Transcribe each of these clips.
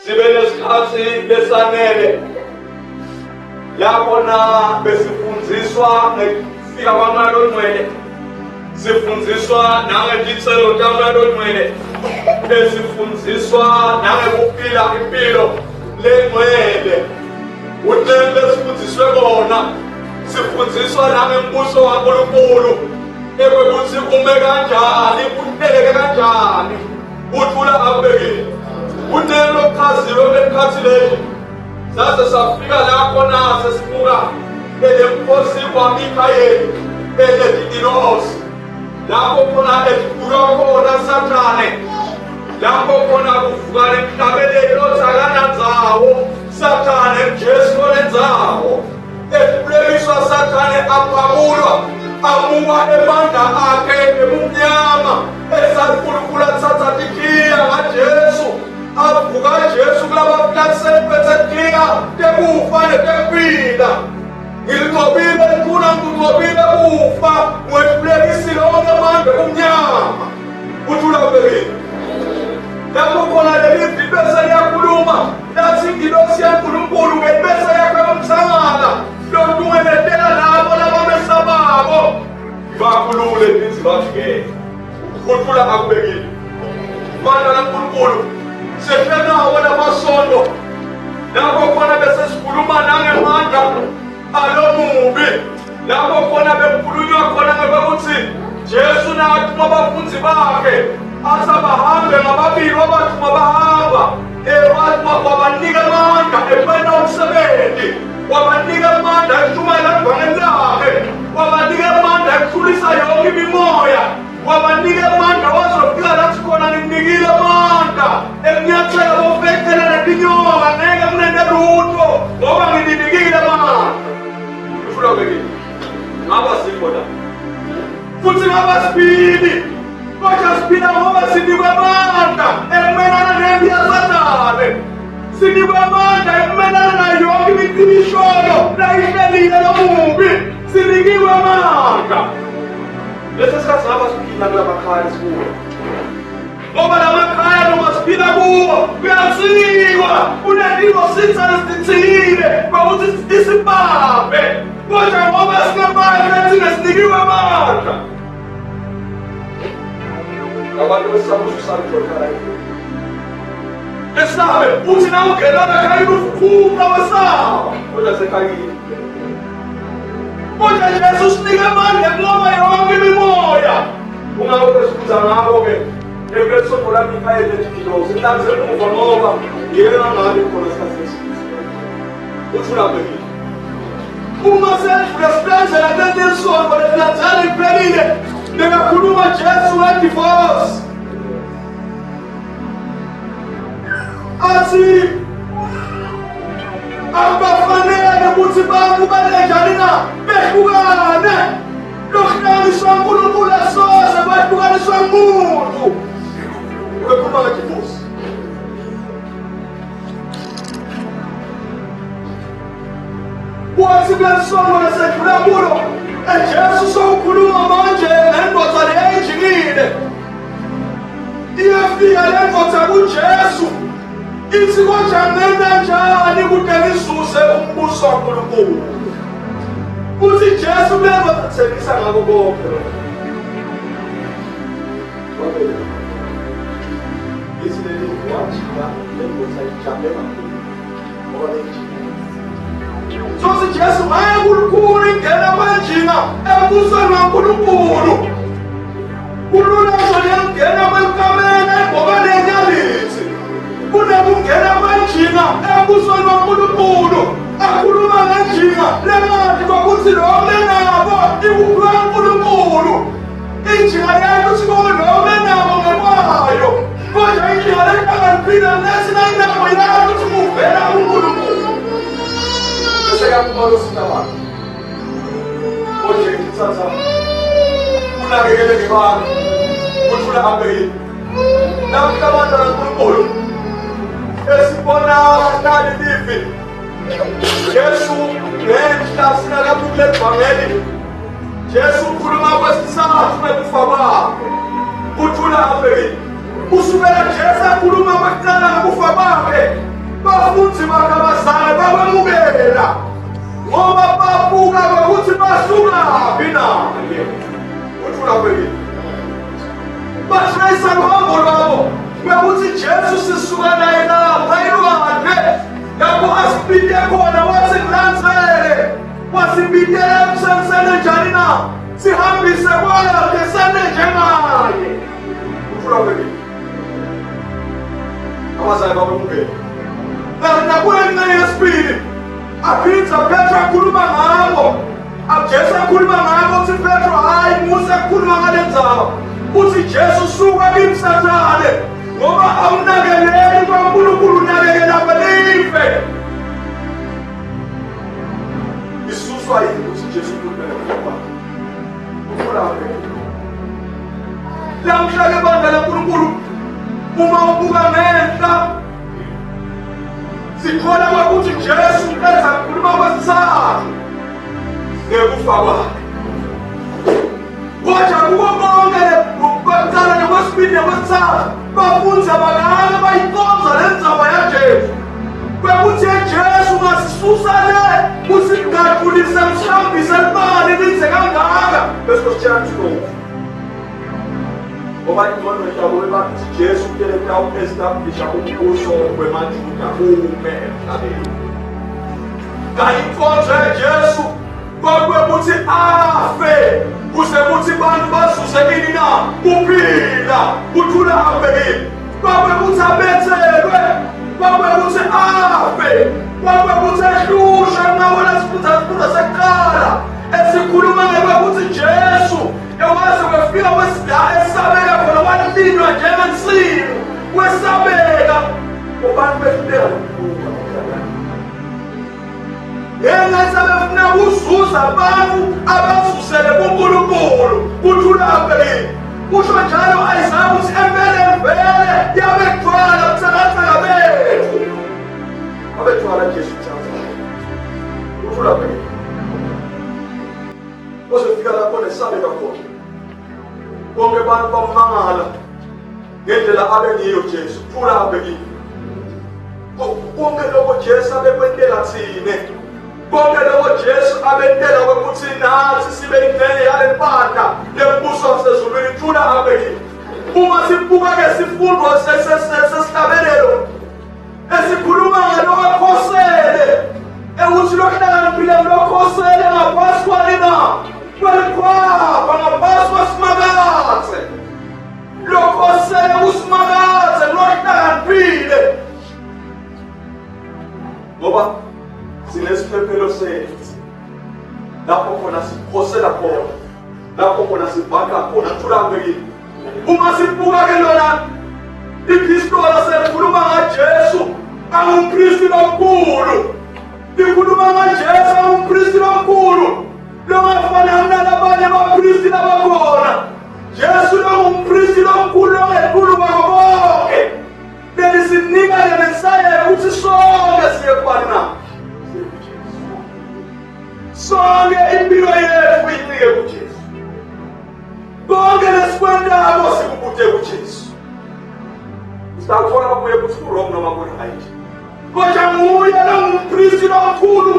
sibe nesikhathi lesanele lapho besifundiswa ngekufika kwaMoya oNgcwele, sifundiswa nangetitselo taMoya oNgcwele, besifundiswa nangekuphila impilo lengcwele. Uthembe sifundiswe kona, sifundiswa nangembuso kaNkulunkulu, ukuthi ume kanjani, uhleleke kanjani, uthula akubekile. Uthembe okuchaziwe ngekhathi leli sase safika lapho sesibuka elemkhosi kwaMikhayeli eledidilosi, lapho khona edibuka khona Sathane, lapho khona kuvuka emhlabeni lothakana nzawo Sathane Jesu lenzawo, edibulekiswa Sathane aphamulwa amukwa emandla akhe ebumnyama, esankulunkulu athatha tikhiya ngaJesu, avuka Jesu kulaba plasepetekiya tekufa netekuphila. Ngilitobile likhuna ngikutobile kufa, ngwedibulekisile onke amandla ebumnyama, uthula ubekile. Lapho khona leli bese liyakhuluma lathi ingilosi yaNkulunkulu ngebese yakhe yomhlangana lontungeletela labo labamesabako bakhulule lithi bavike, uthula akubekile. Bantwana kaNkulunkulu sehlenawo lamasondo lapho khona bese sikhuluma nangemandla alomubi, lapho khona bekukhulunywa khona ngekuthi Jesu nathi abafundi bakhe asabahambe ngababili wabathuma bahamba, wabanika amandla ekwenza umsebenzi, wabanika amandla ekushumayela evangeli lakhe, wabanika amandla ekuthulisa yonke imimoya, wabanika amandla wazofika lathi khona nginikile amandla ekunyathela bofekela netinyoka ngeke kunende lutho ngoba ngininikile amandla. Uthula ubekile. Ngaba sikho la futhi ngaba sibili, kodwa siphila ngoba sinikwe amandla ekumelana nempi yaSathane, sinikwe amandla ekumelana nayo yonke imibhisholo layihlelile lomubi, sinikiwe amandla. Lesi sikhathi ngaba siphila kula makhaya esikuwo, ngoba la makhaya noma siphila kuwo kuyasikwa, kunento sithanda sithile ngokuthi isibambe, kodwa ngoba singamandla thina sinikiwe amandla. Abantu besabuza usamthokala esabe uthi na ungelana khayini ufuphuma wesaba, kodwa sekhayini kodwa Jesu sinike amandla kuloma yonke imimoya. Ungabe esibuza ngako-ke epesomo laMikhayeli edidilosi silanzela umuva ngoba yena ngabe khona isikhathi esithile. Uthula ubekile. Uma sedlule silanzela lento elisonto lelilanzela liphelile, bengakhuluma Jesu ngedivorce athi abafanele ukuthi bakubanenjani na behlukane, lokuhlanganiswa uNkulunkulu asoze bahlukaniswa ngumuntu. Ubekhuluma ngedivorce. Wathi kulesono lesedlula kulo Jesu sokhuluma manje nendoda leyayijikile, iyafika le ndoda kuJesu ithi kodwa ngenza njani kude ngizuse umbuso kaNkulunkulu. Uthi Jesu kulenza athembisa ngako konke. Ithi leli wajika lendoda ijambe kakhulu ngoba leyijikile. Sosi Jesu ngayekulukhulu ingena kwenjina embusweni kaNkulunkulu. Kulula nje ngena kwenkamela engobane yenyalithi, kunekungena kwenjina embusweni kaNkulunkulu. Akhuluma ngenjina lengathi kwakuthi lo benabo ikuphiwa kaNkulunkulu. Injina yakhe uthi lo benabo ngekwayo, kodwa injina lehlakaniphile nesinayinabo yakhe uthi kuvela kuNkulunkulu. Seyakumalo sinabani oje kithatha unakekele ngebani uthula abeyini lapho abantu kaNkulunkulu esibona nali livi Jesu ngenhla sinakabukule evangeli. Jesu ukhuluma kwesithathu bekufa kwakhe, uthula abeyini. Usukela Jesu akhuluma kwakuqala ngokufa kwakhe abafundi bakabazana babamukela ngoba babuka ukuthi basukaphi naye. Uthula kweli bashayisa ngohambo lwabo bekuthi Jesu sisuka naye lapha elwandle lapho asibide khona wathi kulandzele wasibidela emsebenzini njani na sihambise kwakhe sane njengaye. Uthula kweli abazali babamukela nakule ngane yesibili aphinda Petro akhuluma ngabo Jesu akhuluma ngabo uthi Petro hayi Musa akhuluma ngale ndzaba uthi Jesu suka kimi Sathane ngoba awunakeleli kwaNkulunkulu unakekela abalive. Isuswa yini ukuthi Jesu ukhulumele ngaba ukhulame lamhlake bandla laNkulunkulu uma ubuka ngenhla sikhola ukuthi Jesu enza ukukhuluma kwesithathu ngekufa kwakhe. Kodwa kuko konke ukuqala nokwesibili nokwesithathu bafunza bakala bayiqonza le ndzaba yaJesu kwekuthi Jesu ngasisusa le kusingadlulisa mthambise imali lize kangaka bese sitshela ukuthi ngoba ingcono yabo bathi Jesu kele kutawu establish umbuso wemaJuda ume emhlabeni. Kayinkonzo yaJesu kwakuthi afe kuze kuthi bantu bazuze ini na kuphila kuthula abekile kwakuthi abethelwe kwakuthi afe kwakuthi ehlusha nawo lasifunda sekuqala esikhuluma ngokuthi Jesu ewazi wefika wesidala esabeka khona walindwa njengensimu wesabeka kubantu befika yengathi abafuna ukuzuza abantu abazuzele kuNkulunkulu kuthula abekile. Kusho njalo Isaiah ukuthi empeleni vele yabethwala kuthakathaka bethu abethwala Jesu thana kuthula abekile. Ozofika lapho nesabeka khona bonke abantu bamangala ngendlela abengiyo Jesu kuthula abekile. Konke lokho Jesu abekwentela thine konke lokho Jesu abentela kwekuthi nathi sibe ingxenye yale mpahla lembuso wasezulwini kuthula abekile. Uma sibuka-ke sifundo sesihlabelelo esikhuluma ngalokhosele ekuthi lohlakaniphile lokhosele ngaphansi kwalina kwelikhwapha ngaphansi kwesimakathe lokhosele kusimakathe lohlakaniphile ngoba sinesiphephelo sethu lapho khona sikhosela khona lapho khona sibhaka khona kuthula abekile. Uma sibuka-ke lona ipistola selikhuluma ngaJesu angumpristi omkhulu likhuluma ngaJesu angumpristi omkhulu longafanani nalabanye abapristi labakhona. Jesu longumpristi omkhulu longekhulu kwakho konke belisinika leMesaya ukuthi sonke siye kubani na sonke impilo yethu uyinike kuJesu konke lesikwentako sikubute kuJesu. Sitakhola kuye ukuthi ku-wrong noma ku-right kodwa nguye longumpristi omkhulu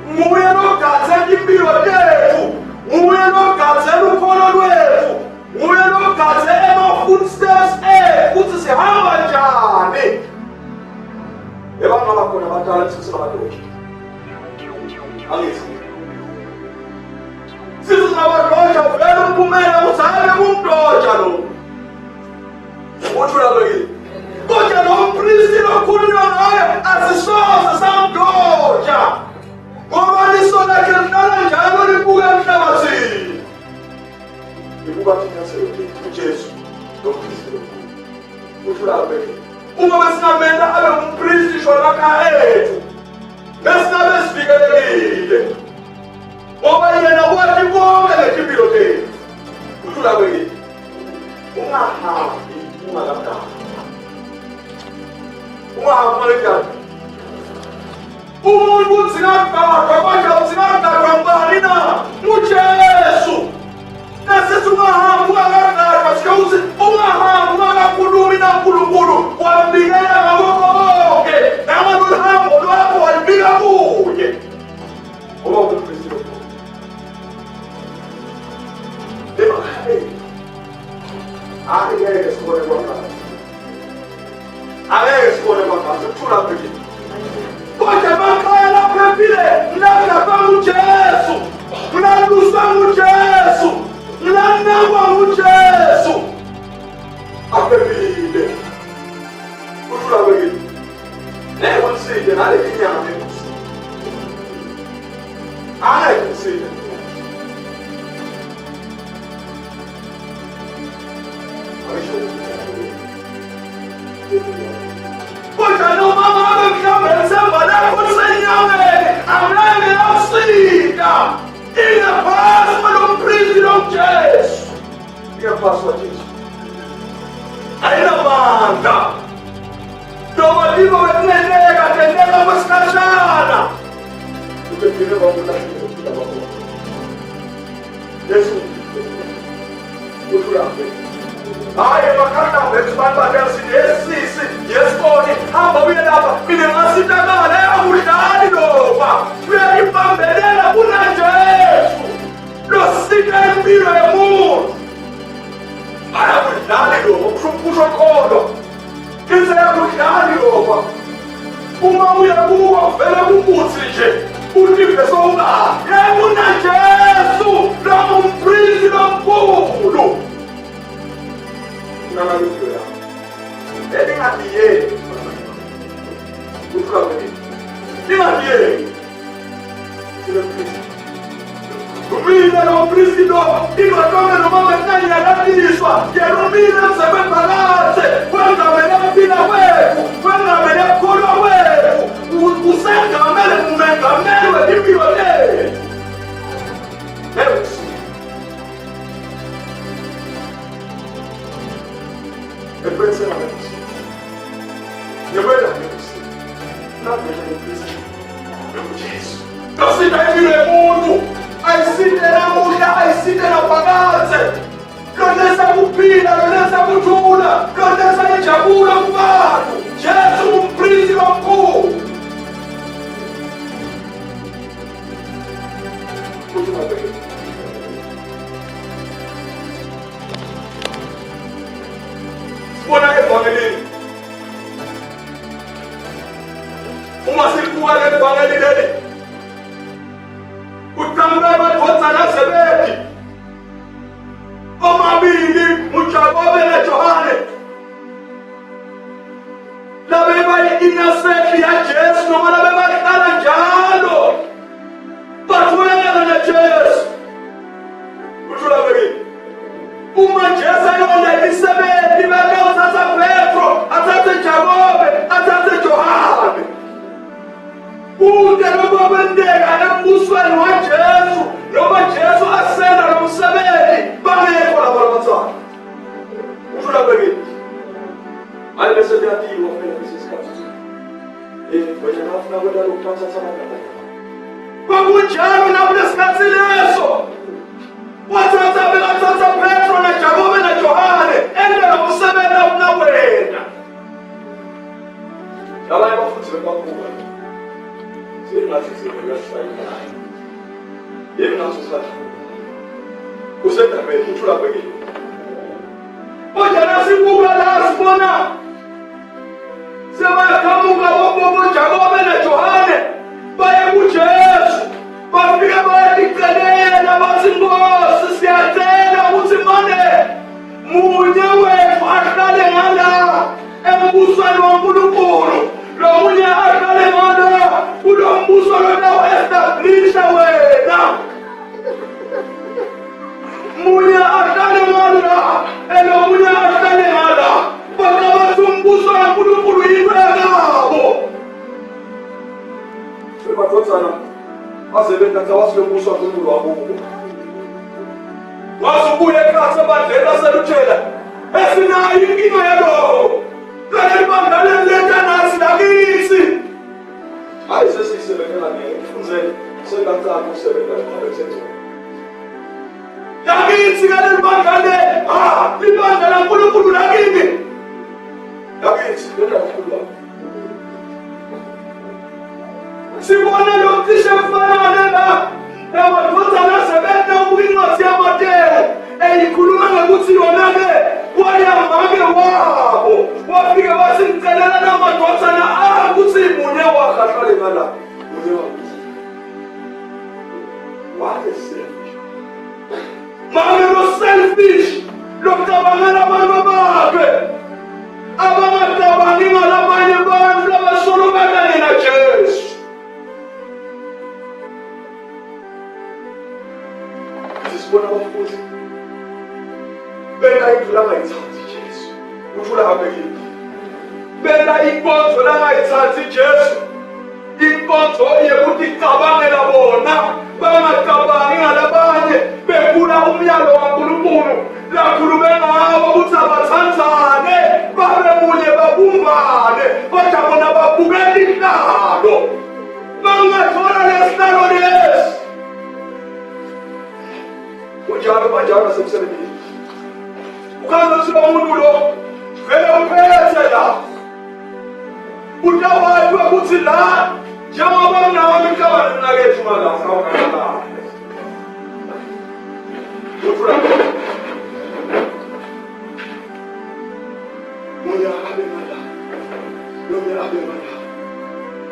nguye logadzela impilo yethu nguye logadzela ukholo lwethu nguye logadzela ama-footsteps ethu ukuthi sihamba njani. Ebangaba khona abadala sisinabadoda angithi sisinabadoda vele umphumela ukuthi hayi kumdoda lo uthula kwekile kodwa lo mpristi lokhulunywa ngaye asisoze samdoda ngoba liso lakhe lihlala njalo libuka emhlabathini libuka thina uJesu lo mpristi lokhulu uthula kwekile. Uma besingamela abe ngumpristi shonaka ethu besinabe sivikelekile ngoba yena wathi konke ngetimpilo tethu uthula kwekile. Ungahambi ungakadala ungahambi ungalekani umuntu uzingagadwa kodwa uzingagadwa ngubani na uJesu. Nasithi ungahambi ungakagadwa sike uthi ungahambi ungakakhulumi naNkulunkulu wambikela ngako konke nangabe angeke sibone bangase kuthula phezulu kodwa emakhaya laphephile mnakapha uJesu mnalusa uJesu mnanakwa uJesu aphephile kuthula phezulu nekuside nale inyama ekuside angeke kuside kodwa noma ngabe mhlawumbe lisemba lakho lisenyaweni angeke lasida ingaphasi kwalompristi lomjesu ingaphasi kwajesu ayinamandla noma libo bekuneneka tendeka kwesikhashana ubepile kwakulahlekile kwakho yesu uthulape hayi bakhala ngesibantu bathi yesisi yesiboni hamba uye lapha mina ngasitakala yakudlali loba uyayibambelela kunajesu losika impilo yomuntu ayakudlali loba kusho kholo iseyakudlali loba uma uyakuwa vele kubuthi nje ulive sowunga kunajesu lompristi lomkhulu nalaliya elingadiye uthulabe lingadiye lumile lompristi lo ingatonge noma betnani yakaliswa yelumile msebembakathe kwengamele kuphila kwethu kwengamele kukholwa kwethu usengamele kumengamelwe impilo lethu pensando nisso. Eu vou olhar para você. Não veja no Cristo. Eu disse. Eu sei que é mundo. Aí se terá mulher, aí se terá pagada. Não é essa pupila, não é essa cultura, não é essa enxabura, mano. Jesus, príncipe amor. Última vez. Bona evangelini uma silikuwa evangelini leli utambula badvodzana Zebedi omabili uJakobe noJohane labe bali innocent ya Jesu noma labe bahlala njalo bathwele na Jesu uthula beke uma Jesu ayona iSebedi beke uthatha Petro athathe Jakobe athathe Johane kude lokubendeka embusweni waJesu noma Jesu asenda lomsebenzi bangekho lapha abathwana uthula beke hayi bese kuyatiwa phela lesikhathi wena nafuna kwenda lokuthatha samadala kwakunjalo nakulesikhathi leso wathatha bekathatha Petro na Jakobe na Johane endela umsebenzi awunawena abanye bafuthi bekakhulu singathi siyashayina yini naso sathi usendabeni uthula beke kodwa nasikuka la sibona sebaqhamuka bobo Jakobe na Johane baye kuJesu bafika bayicelela bathi Nkosi siyacela ukuthi manje munye wethu ahlale ngala embusweni waNkulunkulu lo munye ahlale ngala kulo mbuso lo establisha wena munye ahlale ngala lo munye ahlale ngala bakabathi umbuso waNkulunkulu yibekabo sebathozana basebenza ngawasilo umbuso waNkulunkulu wabuko wasubuye ekhaya badlela selutshela esinayo inkinga yalo kanti bangale letha nasi lakithi hayi sesisebenzela ngifunzele sengacaca ukusebenza ngabesenzo lakithi kanti bangale libandla laNkulunkulu lakithi leta uNkulunkulu sibona lo mthisha kufanana la emadvodzana Zebedi ukwinqosi yaMateyu eyikhuluma ngokuthi yona-ke wayamake wabo wafike wathi ngicelela indlu angayithathi Jesu. Uthula abekile. Bela inkonzo langayithathi Jesu. Inkonzo yekuthi cabangela bona bangacabangi ngalabanye befuna umyalo kaNkulunkulu lakhulume ngawo ukuthi abathandzane babe munye babumbane kodwa bona babukela inhlalo bangathola lesihlalo lesi unjalo banjalo nasemsebenzini ukhanda ukuthi lo muntu lo vele uphethe la unawathi ukuthi la njengoba nawo imhlabano nakethu malanga awukanala uthula moya abe mala moya abe mala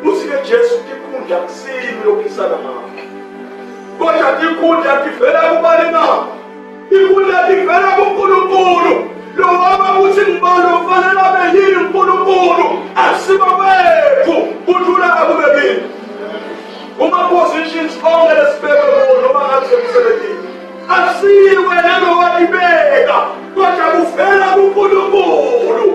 usike Jesu tikhundla kusini lokhisana ngawo kodwa tikhundla tivela kubani na tikhundla tivela kuNkulunkulu lo waba uthi ngibalo ufanele abe yini uNkulunkulu asiba wethu uthula akubekile uma positions onke lesibeke noma ngathi emsebenzini asiwe nalo walibeka kodwa kuvela kuNkulunkulu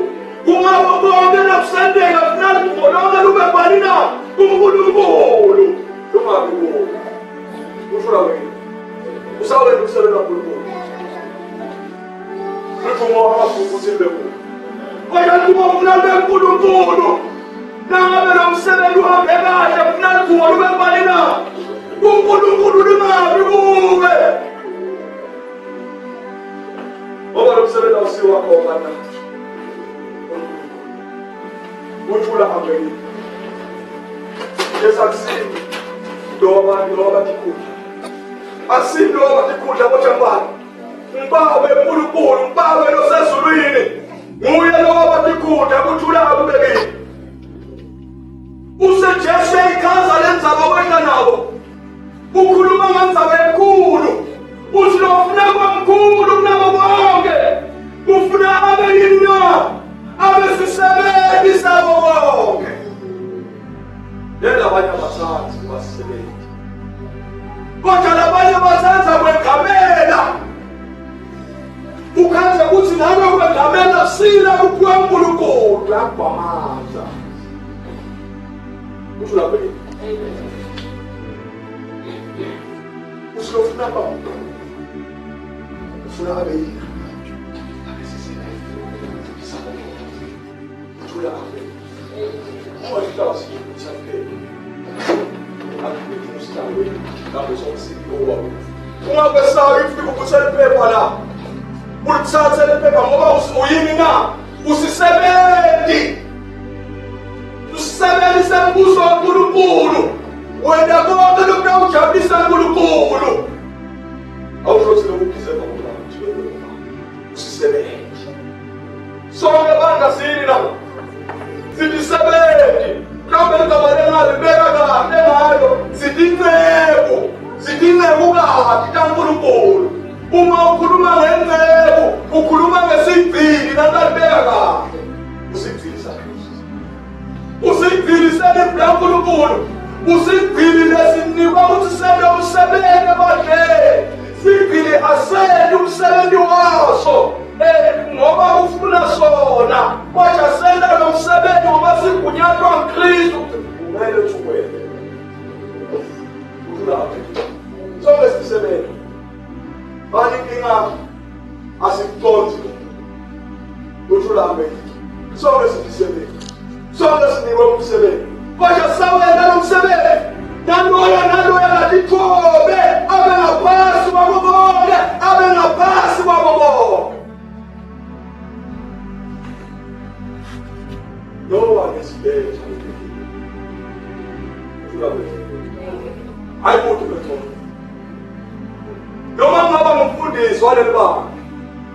kungaba konke nakusendeka kunali ngolonke lube bani na kuNkulunkulu lungabi kuwo uthula wena usawela ukusebenza kuNkulunkulu Luthuma amafuku silebhu. Kodwa luthuma umlando weNkulunkulu. Nangabe lo msebenzi uhambe kahle ufuna luthuma lube bani na? uNkulunkulu lingabi kuwe. Ngoba lo msebenzi awusiwa khona na. Uthula ambeni. Yesakusini ndoba tikhundla. Asindoba tikhundla kodwa mbani? Mbawe uNkulunkulu mbawe losezulwini nguye lo wabatikhundla kuthula akubekile useJesu ikhaza lendzaba wena nabo ukhuluma ngendzaba enkulu uthi lofuna kwamkhulu kunabo bonke ufuna abe yini na abe sisebenzi sabo bonke yena abanye abathathu basisebenzi kodwa labanye bathatha kwengamela ukhanza ukuthi nawe ukwengamela sila kuphiwa uNkulunkulu lakwamandla uthi lapho usilofuna abantu ufuna abe yini uthula abe oyihlasi uthaphe akukusihlawe lapho somsiko wabo ungakwesayo ifika ukuthela iphepha la ulithathe lephepha ngoba uyini na usisebenzi usebenzisa umbuso kaNkulunkulu wena konke lokhu awujabulisa uNkulunkulu awuzothi lokubizela ngoba usisebenzi sonke bangasini na sidisebenzi mhlawumbe ngabale ngale beka kahle ngayo sidinceku kahle kaNkulunkulu uma ukhuluma ngengcebo ukhuluma ngesibhili nakalibeka kahle usigcilisele kaNkulunkulu usigcili lesinikwa ukuthi sebe umsebenzi ebadleni sigcili asende umsebenzi waso ngoba ufuna sona kodwa senda lo msebenzi ngoba sigunyatwa nguKristu kumele uthukele ukulapha sonke sisebenzi bani inkinga asikuconzi uthulabe sonke sisebenzi sonke sinikwe umsebenzi kodwa sawenza lo msebenzi naloya latithobe abe ngaphasi kwabo bonke abe ngaphasi kwabo bonke no one is there uthulabe ayimuntu bethola noma ngaba ngumfundisi waleli banga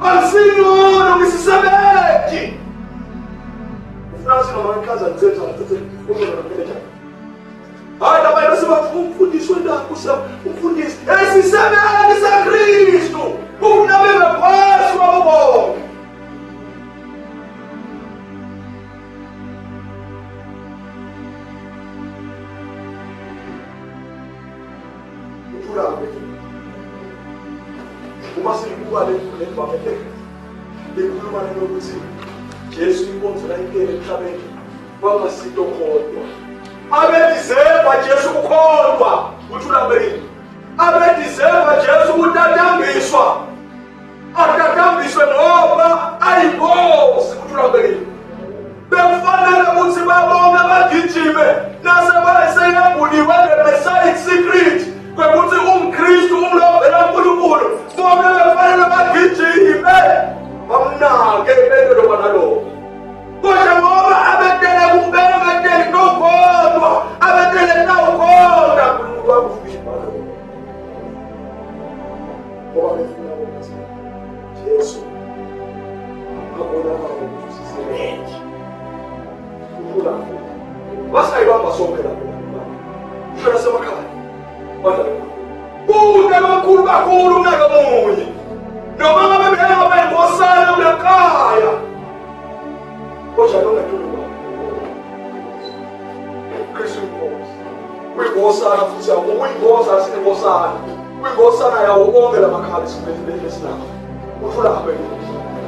asingono ngisisebenzi ufuna sinoma ikhaza nithetha uzonameleja hayi labanye sebathi umfundisi wendawo umfundisi esisebenzi saKristu kunabe ngaphasi kwabo bonke uthulabe uma sikuba le bamele likhuluma lokuthi Jesu inkonzo layikele emhlabeni kwamasito kodwa. Abedizeva Jesu ukholwa uthulambeni. Abedizeva Jesu utatambiswa. Atatambiswe ngoba ayinkosi uthulambeni. Bekufanele ukuthi babonke bagijime nasebayeseyambuliwe ngeMessiah secret kwekuthi umKristu umlovela uNkulunkulu bonke befanele bagijime bamnake impendelo kwanalowo. Kodwa ngoba abetele kumbeka betele nokholwa abetele nawukhona uNkulunkulu wakufika lokho. Ngoba befuna ukuthi Jesu abonakala ukuthi sisebenze. Basayibamba sonke lapho. Hlala semakhaya. Badla. Kude kakhulu kakhulu unakamunye. Noma ngabe behamba enkosana kulekhaya. Kodwa longathuka. Kristu inkosi. Uyingosana futhi uyingosa sinenkosana. Uyingosana yawo bonke lamakhaya esibhedlela esinako. Uthula apha.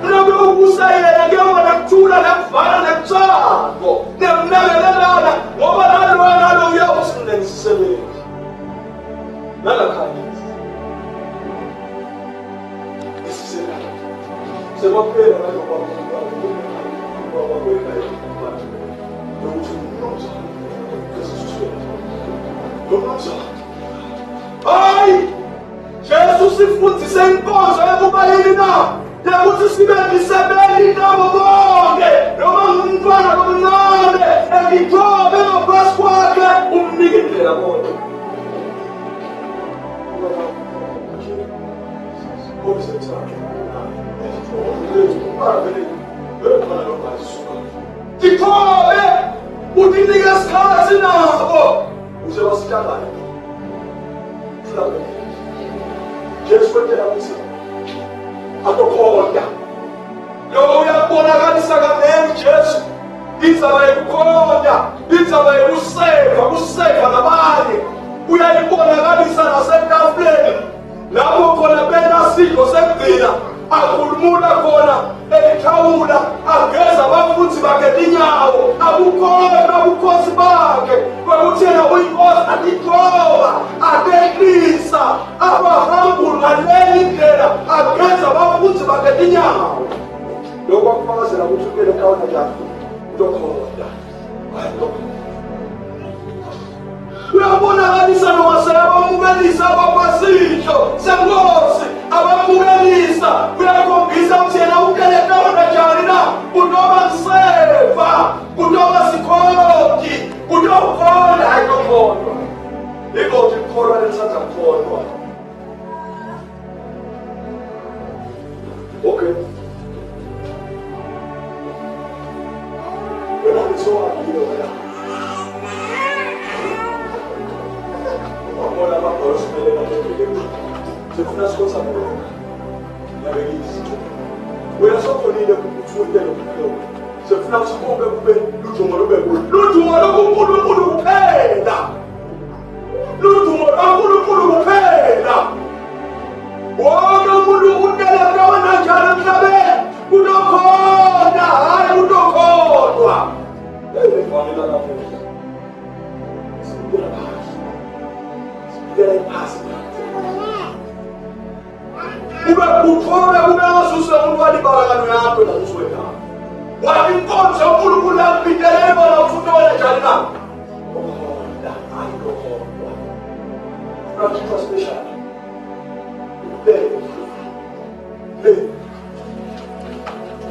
Nabe ukusayela ngiyabona kuthula nekuvala nekuthando nemnakelelana ngoba nalo uyawusinenisisebenzi nalakhaya isisebenzi sebaphela naloba hayi Jesu sifundise inkonzo ekubaleni na ukuthi sibenzisebeli nabo bonke noma ngumntwana omncane engithobe ngaphansi kwakhe umnike indlela bonke. Ngithobe utinike isikhathi nabo uze basihlangane. Jesu wetela ukuthi atokhoda lo uyabonakalisa kanene Jesu izaba yekukhoda izaba yekuseva nabanye uyayibonakalisa nasetafuleni lapho khona bena sidlo sekugcina akhulumula khona ethawula ageza abafuthi bakhe inyawo abukhona ubukhosi bakhe kwekuthi yena uyinkosi atithoba ateklisa abahambula ngaleli ndlela ageza abafuthi bakhe inyawo. Lokho akufakazela ukuthi upele ethawula njani utokhoda uyabonakalisa noma seyabamukelisa abapasitho senkosi abamukelisa uyakhombisa ukuthi yena ukelekona njani na kunoba seva kunoba sikhodi kunokhona ayikholwa ikoti ikholwa lesatha kholwa. Okay wena ngisowabile wena Mola mapolo simele na mbele. Sefuna skosa mbele. Ya begisi. Wena sokonile ukufundela ukuphela. Sefuna usikombe kube ludumo lobe kulo. Ludumo lokuNkulunkulu kuphela. Ludumo lokuNkulunkulu kuphela. Wonke umuntu udeleka wona njalo emhlabeni. Kunokhona, hayi kunokhodwa. Ngifamela lapho. Sibona ube kuthole ube ngasuse umuntu walibalakano yakho la uswena wathi inkonzo yoNkulunkulu yakubitelele bona ufuthi wena njani na la ayikho practical special le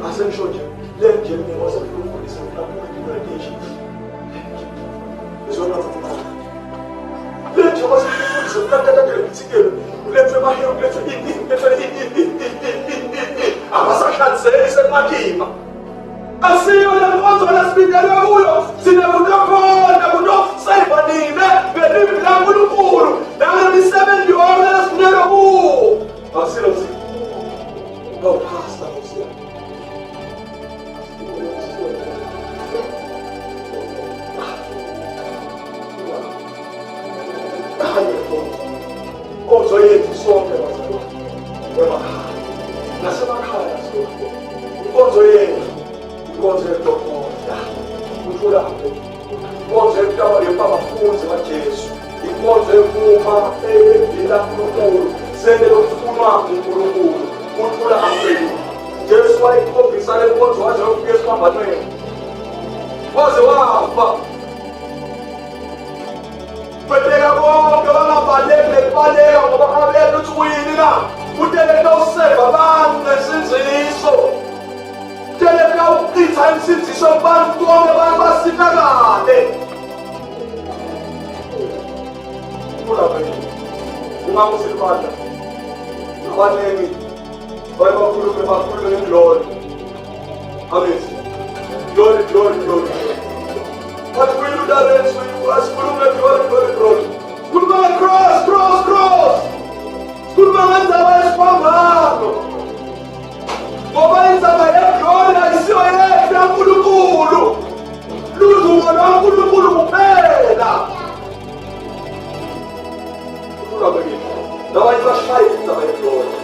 asengisho nje le nje ngiyawasefundisa uNkulunkulu meditation izona let's was let's asiyo lenkonzo lesibingelwe kuyo sinebunokhona bunoseyibanile belimi laNkulunkulu nangemisebenzi yonke lesibingelwe kuwo asilo pastor konzo yethu sonke bazalwane emakhaya nasemakhaya sonke uthulaphe. Inkonzo yabafundi kaJesu, inkonzo yokuma evila kuNkulunkulu, sendele ukufunwa uNkulunkulu, uthulaphe. Jesu wayikhombisa le nkonzo waze wafika esiphambanweni, waze wafa. Bebeka bonke bangabaleki baleka ngoba abekho ukuthi uyini na. Uteleka useva abantu ngesinziso. Uteleka ukuchitha isinziso abantu bonke basikakade. Kulapha ungamusiphatha. Abanengi bakhulume ngilona. Amen. Glory, glory, glory. What will you do that? Glory. School man, cross. School man, spambano. Ngoba inzaba yeGlory ayisiyo yethu yaNkulunkulu. Ludumo lwaNkulunkulu kuphela. Nabanye bashaya inzaba yeGlory.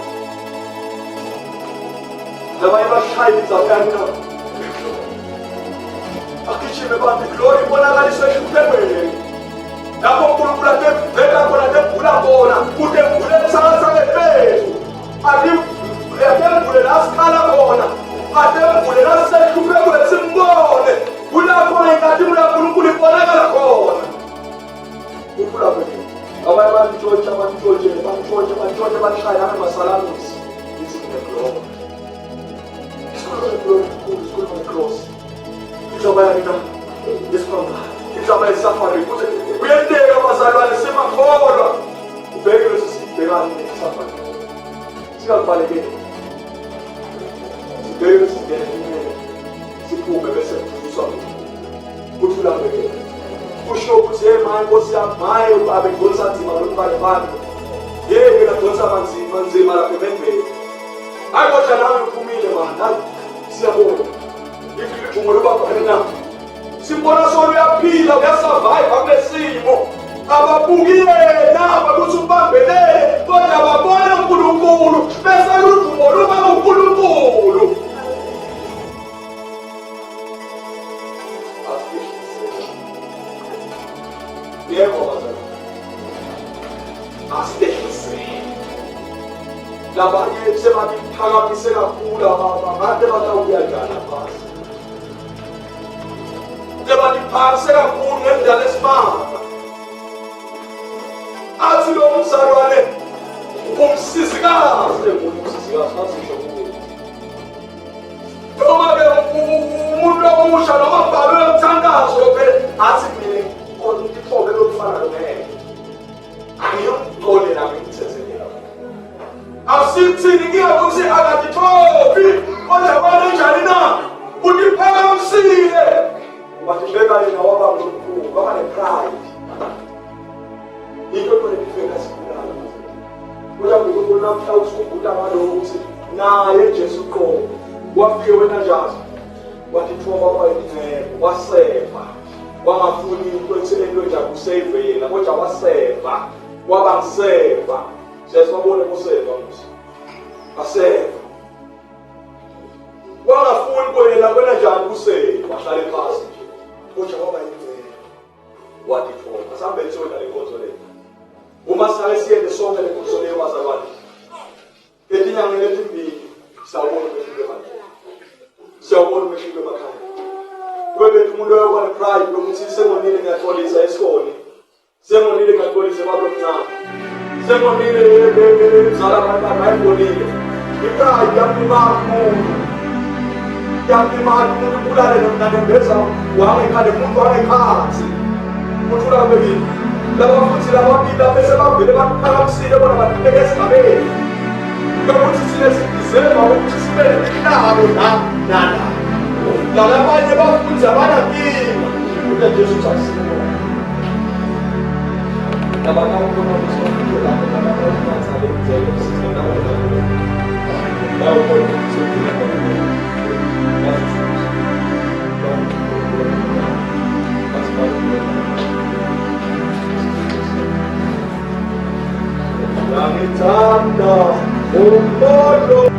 Nabanye bashaya inzaba yaNkulunkulu. Akishime bantu Glory ibonakaliswe ekuphekweni. Lapho uNkulunkulu akevela khona akevula khona, ukevule kusasa lethu. Akevule la sikhala khona, akevule la sihluphekweni simbone. Kulapho engathi uNkulunkulu ibonakala khona. Ufuna kwethu. Abanye bantshontshe bashaya amasalamisi. Izinto Glory. School of cross. Inzoba yakina yesikhomba, inzoba yesafari kuze uyenteka abazalwane semakholwa ubheke lesi sibhekane nesafari sikabalekile sibheke sibhekane siphume bese kufuswa kuthulambeke kusho ukuthi manje Nkosi yami maye ubabe ngolisa nzima lombane bami yeke ngidonsa manzima lapha emendweni akodwa nami uphumile manje siyabona ifike khona simbona solo uyaphila uyasurvive kulesimo ababukile nabo ukuthi ubambelele kodwa babone uNkulunkulu bese ludumo luba uNkulunkulu yebo bazalwane asihlise labanye sebaphakamise kakhulu abangade batawuya njani phasi lebaphakamise kakhulu ngendlela esimanga athi lo mzalwane umsizikazi asisho noma-ke umuntu omusha noma mbhalwe emthandazo vele athi mina ngithobe lokufana lomele angiyomthole nami ngithethekela asithini ngiyakuthi akangithobi kodwa bani njani na undiphakamisile wathibeka yena waba ngomkhulu waba ne-pride yinto khona ifika sikhulana kuya ngokuthi namhla usukhumbula ngalokho ukuthi naye Jesu qobo wafike wena njalo wathithoba wayengcebo wasefa wangafuni into nje kusave yena kodwa wasefa waba ngiseva siyasibone kuseva mse asefa wangafuni kwena njani kuseva wahlala phasi nje kodwa waba yingcebo wathithoba asambe etshola lenkonzo le uma sale siyende sonke lenkonzo le bazalwane elinyanga letimbili sawubona befike manje siyabona befike emakhaya kwebethu umuntu oyokwana pride lokuthi sengonile ngiyaxolisa esikole sengonile ngiyaxolisa babomncane sengonile mzala abantu abayibonile ipride yamimali umuntu ubulale nomnanembeza wangekhale umuntu wangekhansi umuntu ulabekile labafuthi lababili bese bavele baphakamisile bona bathibeke esigabeni ukuthi sine sidizema ukuthi sibe nemihlalo nala labanye bafuthi abanankinga ukuthi Jesu uthasile labakabona ukuthi bafike lapho nabathale indlela esizena wona bawubona ukuthi ngithanda umbolo